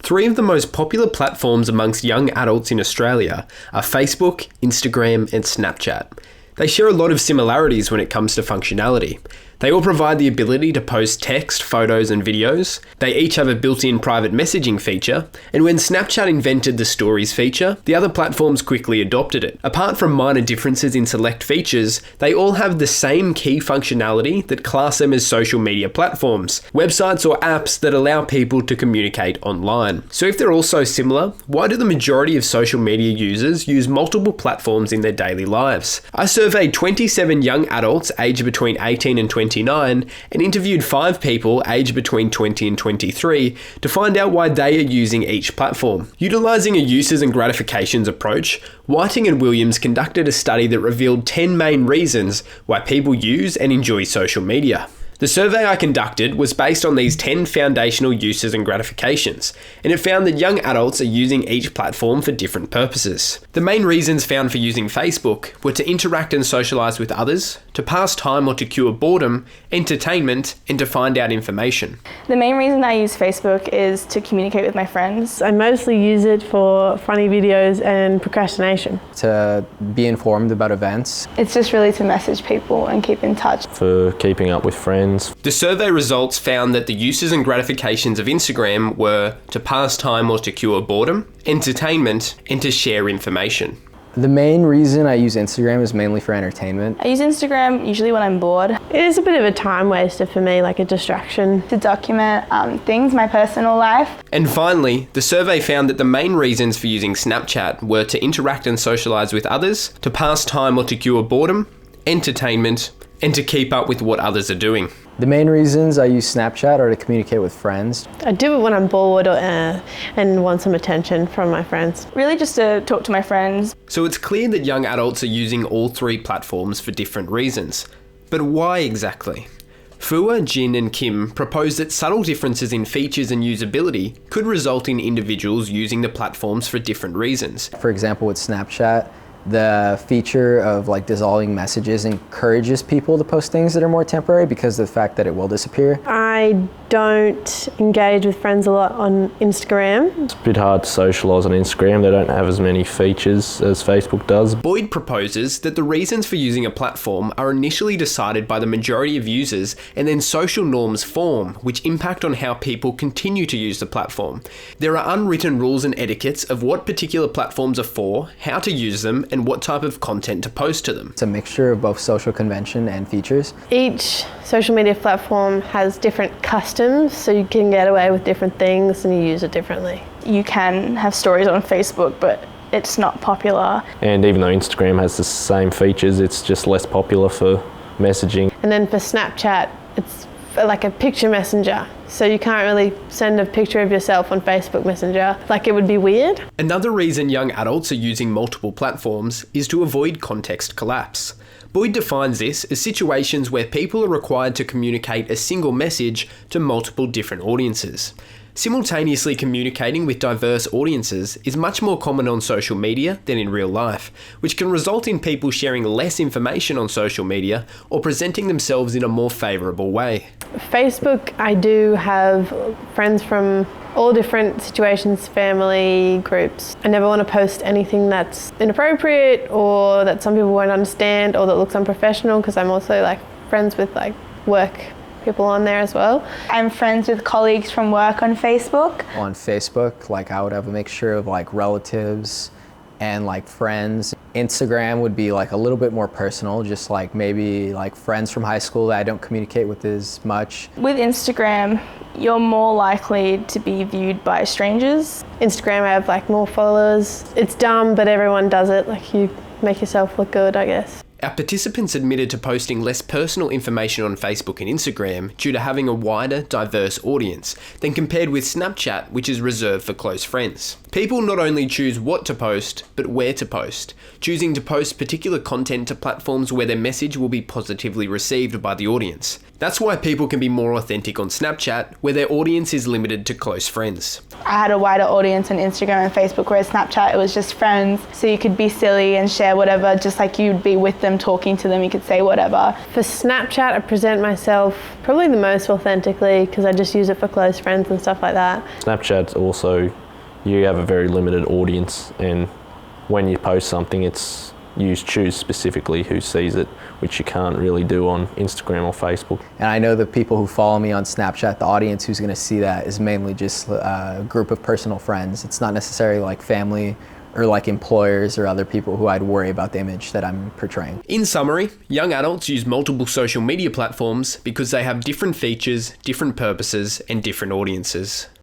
Three of the most popular platforms amongst young adults in Australia are Facebook, Instagram, and Snapchat. They share a lot of similarities when it comes to functionality. They all provide the ability to post text, photos, and videos. They each have a built-in private messaging feature, and when Snapchat invented the Stories feature, the other platforms quickly adopted it. Apart from minor differences in select features, they all have the same key functionality that class them as social media platforms, websites or apps that allow people to communicate online. So if they're all so similar, why do the majority of social media users use multiple platforms in their daily lives? I surveyed 27 young adults aged between 18 and 29 and interviewed 5 people aged between 20 and 23 to find out why they are using each platform. Utilising a uses and gratifications approach, Whiting and Williams conducted a study that revealed 10 main reasons why people use and enjoy social media. The survey I conducted was based on these 10 foundational uses and gratifications, and it found that young adults are using each platform for different purposes. The main reasons found for using Facebook were to interact and socialise with others, to pass time or to cure boredom, entertainment, and to find out information. The main reason I use Facebook is to communicate with my friends. I mostly use it for funny videos and procrastination. To be informed about events. It's just really to message people and keep in touch. For keeping up with friends. The survey results found that the uses and gratifications of Instagram were to pass time or to cure boredom, entertainment, and to share information. The main reason I use Instagram is mainly for entertainment. I use Instagram usually when I'm bored. It is a bit of a time waster for me, like a distraction. To document things, my personal life. And finally, the survey found that the main reasons for using Snapchat were to interact and socialise with others, to pass time or to cure boredom, entertainment, and to keep up with what others are doing. The main reasons I use Snapchat are to communicate with friends. I do it when I'm bored and want some attention from my friends. Really just to talk to my friends. So it's clear that young adults are using all 3 platforms for different reasons. But why exactly? Fua, Jin and Kim propose that subtle differences in features and usability could result in individuals using the platforms for different reasons. For example, with Snapchat, the feature of dissolving messages encourages people to post things that are more temporary because of the fact that it will disappear. I don't engage with friends a lot on Instagram. It's a bit hard to socialise on Instagram. They don't have as many features as Facebook does. Boyd proposes that the reasons for using a platform are initially decided by the majority of users and then social norms form, which impact on how people continue to use the platform. There are unwritten rules and etiquettes of what particular platforms are for, how to use them, and what type of content to post to them. It's a mixture of both social convention and features. Each social media platform has different customs, so you can get away with different things and you use it differently. You can have stories on Facebook, but it's not popular. And even though Instagram has the same features, it's just less popular for messaging. And then for Snapchat, it's like a picture messenger. So you can't really send a picture of yourself on Facebook Messenger. It would be weird. Another reason young adults are using multiple platforms is to avoid context collapse. Boyd defines this as situations where people are required to communicate a single message to multiple different audiences. Simultaneously communicating with diverse audiences is much more common on social media than in real life, which can result in people sharing less information on social media or presenting themselves in a more favourable way. Facebook, I do have friends from all different situations, family, groups. I never want to post anything that's inappropriate or that some people won't understand or that looks unprofessional, because I'm also friends with work people on there as well. I'm friends with colleagues from work on Facebook. On Facebook, I would have a mixture of relatives and friends. Instagram would be a little bit more personal, just maybe friends from high school that I don't communicate with as much. With Instagram, you're more likely to be viewed by strangers. Instagram, I have more followers. It's dumb, but everyone does it. You make yourself look good, I guess. Our participants admitted to posting less personal information on Facebook and Instagram due to having a wider, diverse audience than compared with Snapchat, which is reserved for close friends. People not only choose what to post, but where to post, choosing to post particular content to platforms where their message will be positively received by the audience. That's why people can be more authentic on Snapchat, where their audience is limited to close friends. I had a wider audience on Instagram and Facebook, whereas Snapchat, it was just friends, so you could be silly and share whatever, just like you'd be with them them talking to them, you could say whatever. For Snapchat, I present myself probably the most authentically because I just use it for close friends and stuff like that. Snapchat's also, you have a very limited audience, and when you post something, it's you choose specifically who sees it, which you can't really do on Instagram or Facebook. And I know the people who follow me on Snapchat, the audience who's going to see that is mainly just a group of personal friends. It's not necessarily like family or like employers or other people who I'd worry about the image that I'm portraying. In summary, young adults use multiple social media platforms because they have different features, different purposes, and different audiences.